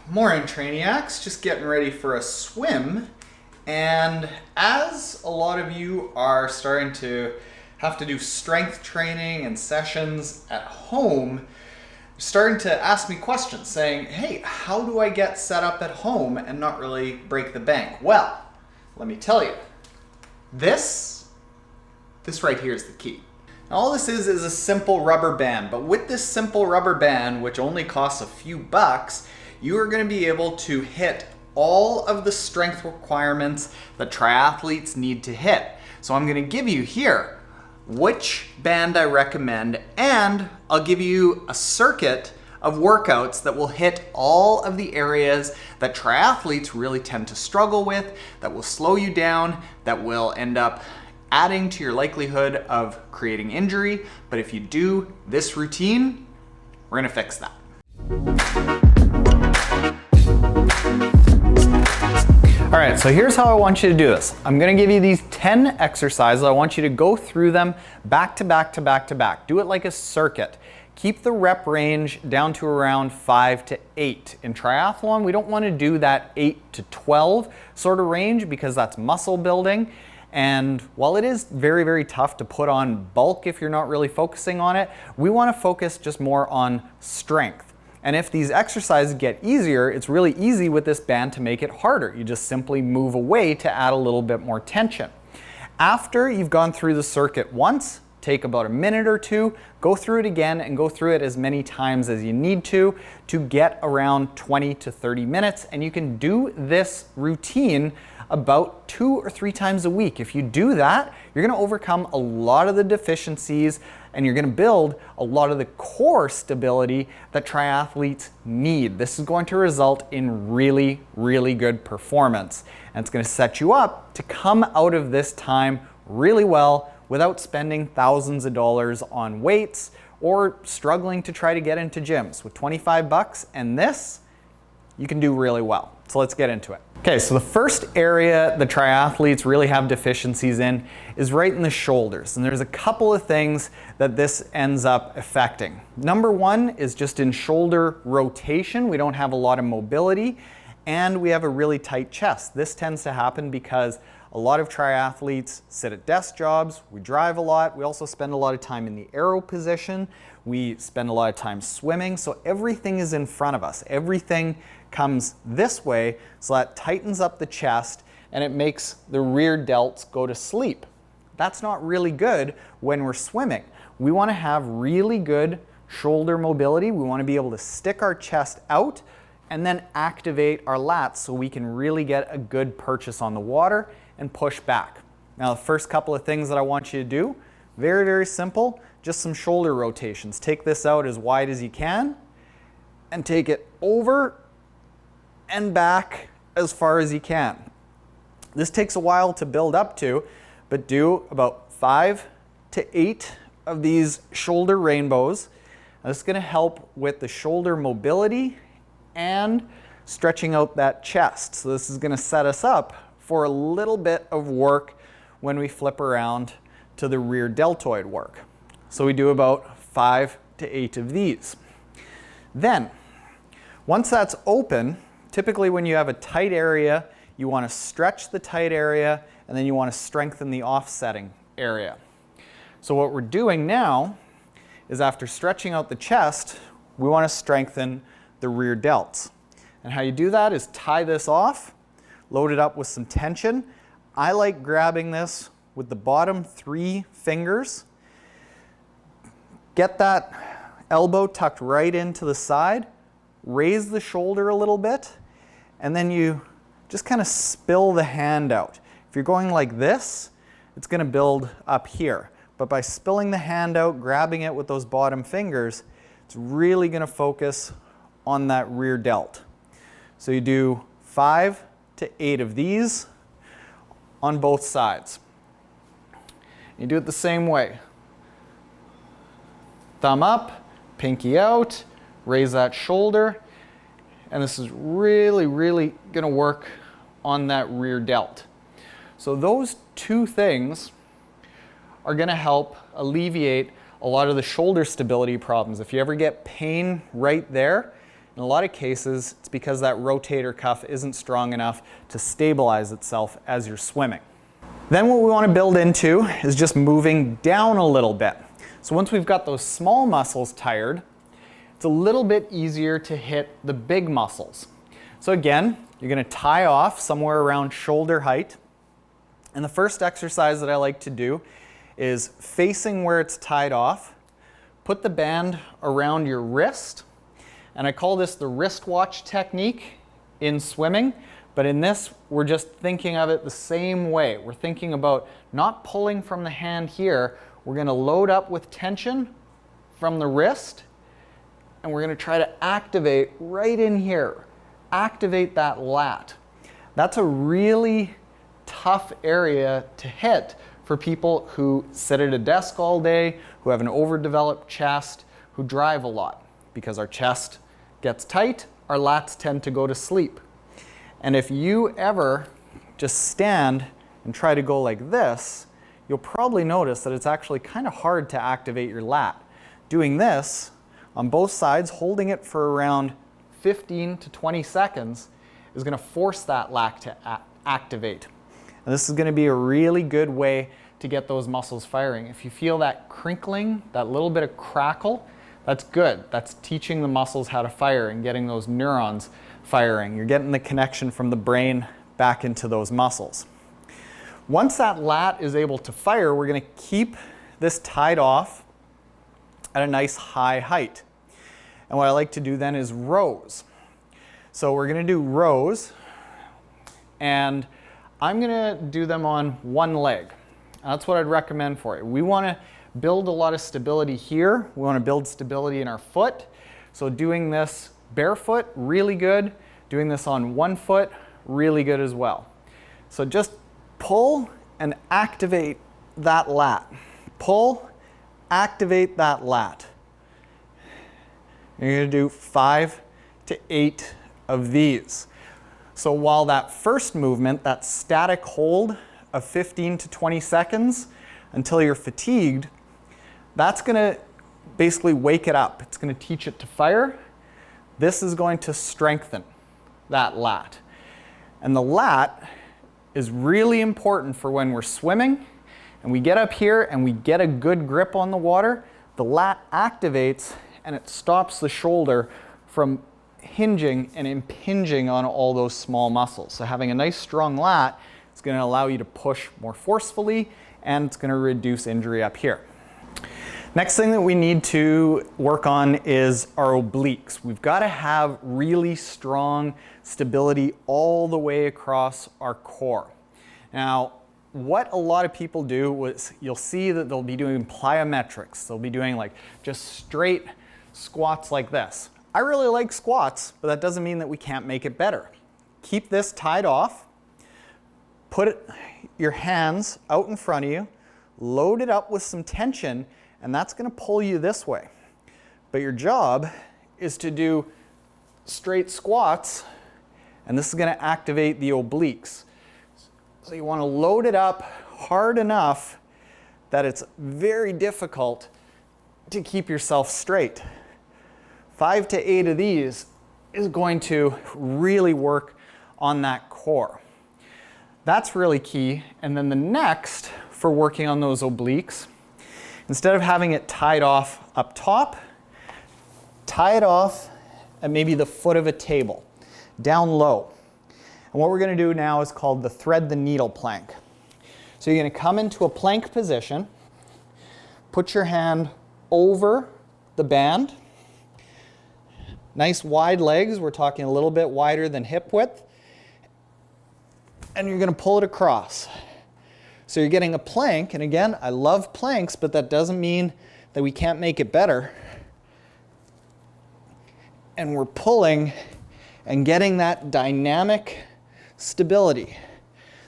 Morning, Trainiacs. Just getting ready for a swim. And as a lot of you are starting to have to do strength training and sessions at home, you're starting to ask me questions saying, hey, how do I get set up at home and not really break the bank? Well, let me tell you, this right here is the key. Now, all this is a simple rubber band, but with this simple rubber band, which only costs a few bucks, you are going to be able to hit all of the strength requirements that triathletes need to hit. So I'm going to give you here which band I recommend, and I'll give you a circuit of workouts that will hit all of the areas that triathletes really tend to struggle with, that will slow you down, that will end up adding to your likelihood of creating injury. But if you do this routine, we're going to fix that. All right, so here's how I want you to do this. I'm gonna give you these 10 exercises. I want you to go through them back to back to back to back. Do it like a circuit. Keep the rep range down to around 5 to 8. In triathlon, we don't wanna do that 8 to 12 sort of range because that's muscle building. And while it is very, very tough to put on bulk if you're not really focusing on it, we wanna focus just more on strength. And if these exercises get easier, it's really easy with this band to make it harder. You just simply move away to add a little bit more tension. After you've gone through the circuit once, take about a minute or two, go through it again and go through it as many times as you need to get around 20 to 30 minutes. And you can do this routine about 2 or 3 times a week. If you do that, you're gonna overcome a lot of the deficiencies and you're gonna build a lot of the core stability that triathletes need. This is going to result in really, really good performance. And it's gonna set you up to come out of this time really well without spending thousands of dollars on weights or struggling to try to get into gyms. With 25 bucks and this, you can do really well. So let's get into it. Okay, so the first area the triathletes really have deficiencies in is right in the shoulders. And there's a couple of things that this ends up affecting. Number one is just in shoulder rotation. We don't have a lot of mobility and we have a really tight chest. This tends to happen because a lot of triathletes sit at desk jobs, we drive a lot, we also spend a lot of time in the aero position, we spend a lot of time swimming, so everything is in front of us. Everything comes this way, so that tightens up the chest and it makes the rear delts go to sleep. That's not really good when we're swimming. We want to have really good shoulder mobility. We want to be able to stick our chest out and then activate our lats so we can really get a good purchase on the water and push back. Now, the first couple of things that I want you to do, very, very simple, just some shoulder rotations. Take this out as wide as you can and take it over and back as far as you can. This takes a while to build up to, but do about 5 to 8 of these shoulder rainbows. Now, this is gonna help with the shoulder mobility and stretching out that chest. So this is gonna set us up for a little bit of work when we flip around to the rear deltoid work. So we do about 5 to 8 of these. Then, once that's open, typically when you have a tight area, you want to stretch the tight area and then you want to strengthen the offsetting area. So what we're doing now is after stretching out the chest, we want to strengthen the rear delts. And how you do that is tie this off, load it up with some tension. I like grabbing this with the bottom 3 fingers. Get that elbow tucked right into the side, raise the shoulder a little bit, and then you just kind of spill the hand out. If you're going like this, it's going to build up here. But by spilling the hand out, grabbing it with those bottom fingers, it's really going to focus on that rear delt. So you do 5 to 8 of these on both sides. You do it the same way. Thumb up, pinky out, raise that shoulder, and this is really, really gonna work on that rear delt. So those 2 things are gonna help alleviate a lot of the shoulder stability problems. If you ever get pain right there, In a lot of cases, it's because that rotator cuff isn't strong enough to stabilize itself as you're swimming. Then what we want to build into is just moving down a little bit. So once we've got those small muscles tired, it's a little bit easier to hit the big muscles. So again, you're going to tie off somewhere around shoulder height. And the first exercise that I like to do is facing where it's tied off. Put the band around your wrist. And I call this the wristwatch technique in swimming. But in this, we're just thinking of it the same way. We're thinking about not pulling from the hand here. We're going to load up with tension from the wrist. And we're going to try to activate right in here. Activate that lat. That's a really tough area to hit for people who sit at a desk all day, who have an overdeveloped chest, who drive a lot. Because our chest gets tight, our lats tend to go to sleep. And if you ever just stand and try to go like this, you'll probably notice that it's actually kind of hard to activate your lat. Doing this on both sides, holding it for around 15 to 20 seconds, is going to force that lat to activate. And this is going to be a really good way to get those muscles firing. If you feel that crinkling, that little bit of crackle, that's good. That's teaching the muscles how to fire and getting those neurons firing. You're getting the connection from the brain back into those muscles. Once that lat is able to fire, we're going to keep this tied off at a nice high height. And what I like to do then is rows. So we're going to do rows, and I'm going to do them on one leg. That's what I'd recommend for it. We want to build a lot of stability here. We want to build stability in our foot. So doing this barefoot, really good. Doing this on one foot, really good as well. So just pull and activate that lat. Pull, activate that lat. You're going to do 5 to 8 of these. So while that first movement, that static hold of 15 to 20 seconds until you're fatigued, that's going to basically wake it up. It's going to teach it to fire. This is going to strengthen that lat. And the lat is really important for when we're swimming and we get up here and we get a good grip on the water. The lat activates and it stops the shoulder from hinging and impinging on all those small muscles. So having a nice strong lat is going to allow you to push more forcefully, and it's going to reduce injury up here. Next thing that we need to work on is our obliques. We've got to have really strong stability all the way across our core. Now, what a lot of people do is you'll see that they'll be doing plyometrics. They'll be doing like just straight squats like this. I really like squats, but that doesn't mean that we can't make it better. Keep this tied off. Put your hands out in front of you. Load it up with some tension, and that's going to pull you this way. But your job is to do straight squats, and this is going to activate the obliques. So you want to load it up hard enough that it's very difficult to keep yourself straight. 5 to 8 of these is going to really work on that core. That's really key. And then the next for working on those obliques, instead of having it tied off up top, tie it off at maybe the foot of a table, down low. And what we're going to do now is called the thread the needle plank. So you're going to come into a plank position, put your hand over the band, nice wide legs, we're talking a little bit wider than hip width, and you're going to pull it across. So you're getting a plank, and again, I love planks, but that doesn't mean that we can't make it better. And we're pulling and getting that dynamic stability.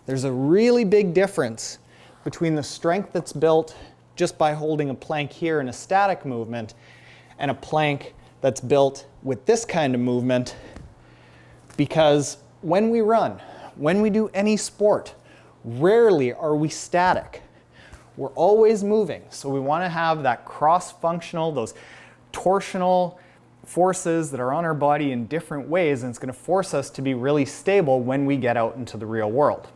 There's a really big difference between the strength that's built just by holding a plank here in a static movement and a plank that's built with this kind of movement, because when we run, when we do any sport, rarely are we static. We're always moving. So we want to have that cross-functional, those torsional, forces that are on our body in different ways, and it's going to force us to be really stable when we get out into the real world.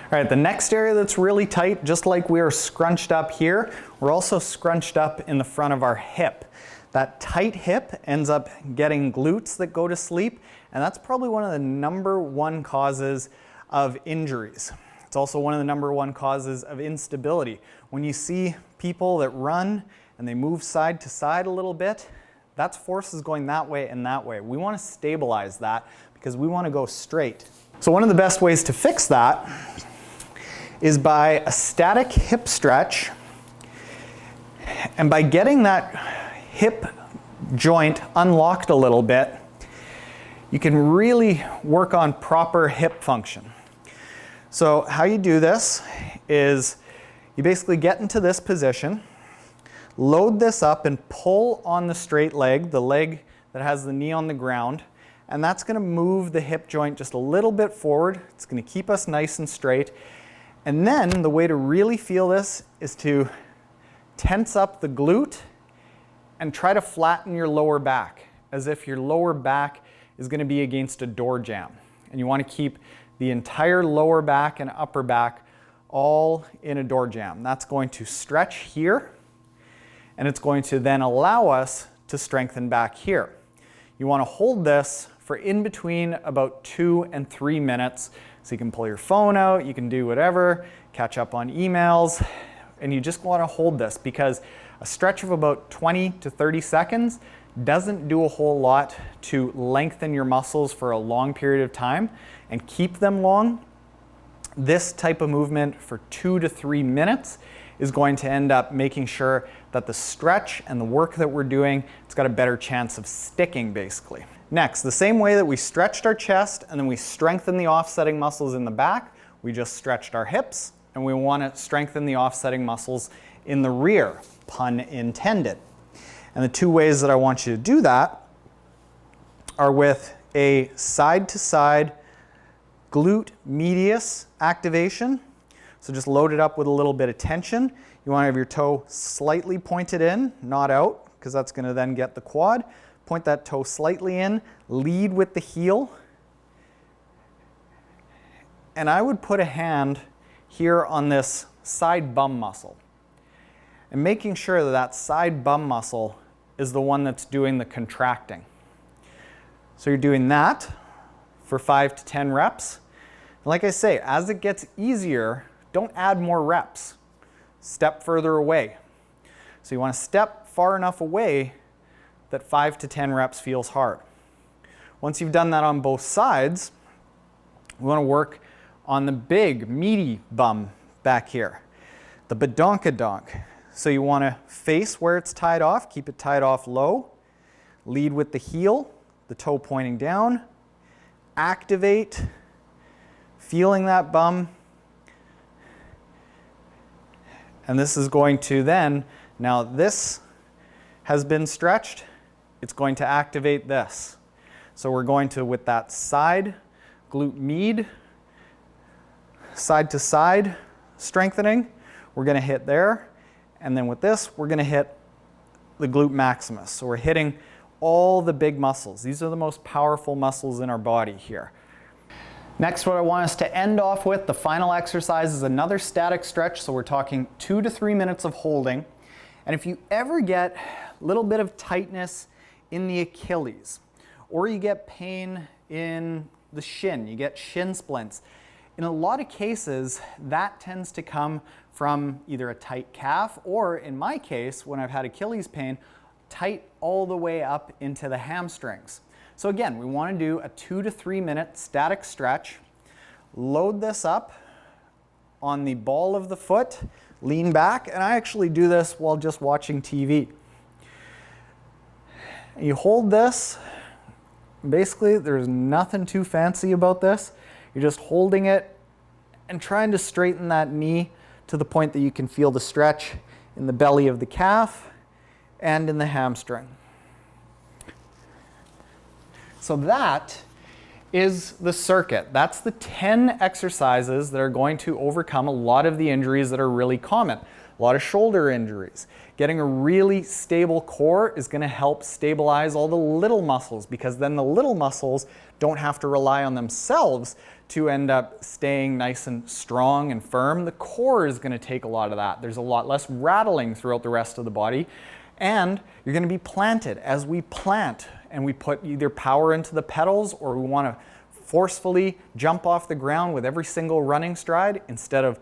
All right, the next area that's really tight, just like we are scrunched up here, we're also scrunched up in the front of our hip. That tight hip ends up getting glutes that go to sleep, and that's probably one of the #1 causes of injuries. It's also one of the #1 causes of instability. When you see people that run and they move side to side a little bit, that's forces going that way and that way. We want to stabilize that because we want to go straight. So one of the best ways to fix that is by a static hip stretch, and by getting that hip joint unlocked a little bit, you can really work on proper hip function. So how you do this is you basically get into this position, load this up and pull on the straight leg, the leg that has the knee on the ground, and that's going to move the hip joint just a little bit forward. It's going to keep us nice and straight. And then the way to really feel this is to tense up the glute and try to flatten your lower back as if your lower back is going to be against a door jamb. And you want to keep the entire lower back and upper back all in a door jamb. That's going to stretch here, and it's going to then allow us to strengthen back here. You want to hold this for in between about 2 and 3 minutes. So you can pull your phone out, you can do whatever, catch up on emails, and you just want to hold this because a stretch of about 20 to 30 seconds doesn't do a whole lot to lengthen your muscles for a long period of time and keep them long. This type of movement for 2 to 3 minutes is going to end up making sure that the stretch and the work that we're doing, it's got a better chance of sticking basically. Next, the same way that we stretched our chest and then we strengthened the offsetting muscles in the back, we just stretched our hips, and we want to strengthen the offsetting muscles in the rear, pun intended. And the 2 ways that I want you to do that are with a side-to-side glute medius activation. So just load it up with a little bit of tension. You want to have your toe slightly pointed in, not out, because that's going to then get the quad. Point that toe slightly in, lead with the heel. And I would put a hand here on this side bum muscle. And making sure that that side bum muscle is the one that's doing the contracting. So you're doing that for 5 to 10 reps. And like I say, as it gets easier, don't add more reps. Step further away. So you want to step far enough away that 5 to 10 reps feels hard. Once you've done that on both sides, we want to work on the big, meaty bum back here, the badonkadonk. So you want to face where it's tied off, keep it tied off low, lead with the heel, the toe pointing down, activate, feeling that bum. And this is going to then, now this has been stretched, it's going to activate this. So we're going to, with that side glute med, side to side strengthening, we're going to hit there. And then with this, we're going to hit the glute maximus. So we're hitting all the big muscles. These are the most powerful muscles in our body here. Next, what I want us to end off with, the final exercise, is another static stretch. So we're talking 2 to 3 minutes of holding. And if you ever get a little bit of tightness in the Achilles, or you get pain in the shin, you get shin splints, in a lot of cases, that tends to come from either a tight calf, or in my case, when I've had Achilles pain, tight all the way up into the hamstrings. So again, we want to do a 2 to 3 minute static stretch. Load this up on the ball of the foot, lean back, and I actually do this while just watching TV. You hold this. Basically, there's nothing too fancy about this. You're just holding it and trying to straighten that knee to the point that you can feel the stretch in the belly of the calf and in the hamstring. So that is the circuit. That's the 10 exercises that are going to overcome a lot of the injuries that are really common. a lot of shoulder injuries. Getting a really stable core is going to help stabilize all the little muscles, because then the little muscles don't have to rely on themselves to end up staying nice and strong and firm. The core is going to take a lot of that. There's a lot less rattling throughout the rest of the body, and you're going to be planted. As we plant and we put either power into the pedals, or we want to forcefully jump off the ground with every single running stride, instead of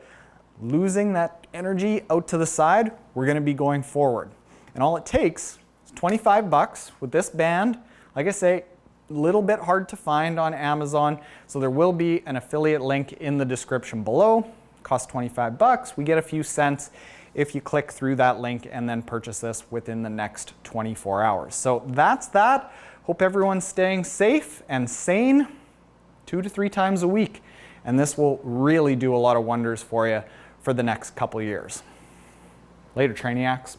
losing that energy out to the side, we're going to be going forward. And all it takes is 25 bucks with this band. Like I say, a little bit hard to find on Amazon, so there will be an affiliate link in the description below. Costs 25 bucks. We get a few cents if you click through that link and then purchase this within the next 24 hours. So that's that. Hope everyone's staying safe and sane 2 to 3 times a week, and this will really do a lot of wonders for you for the next couple years. Later, Trainiacs.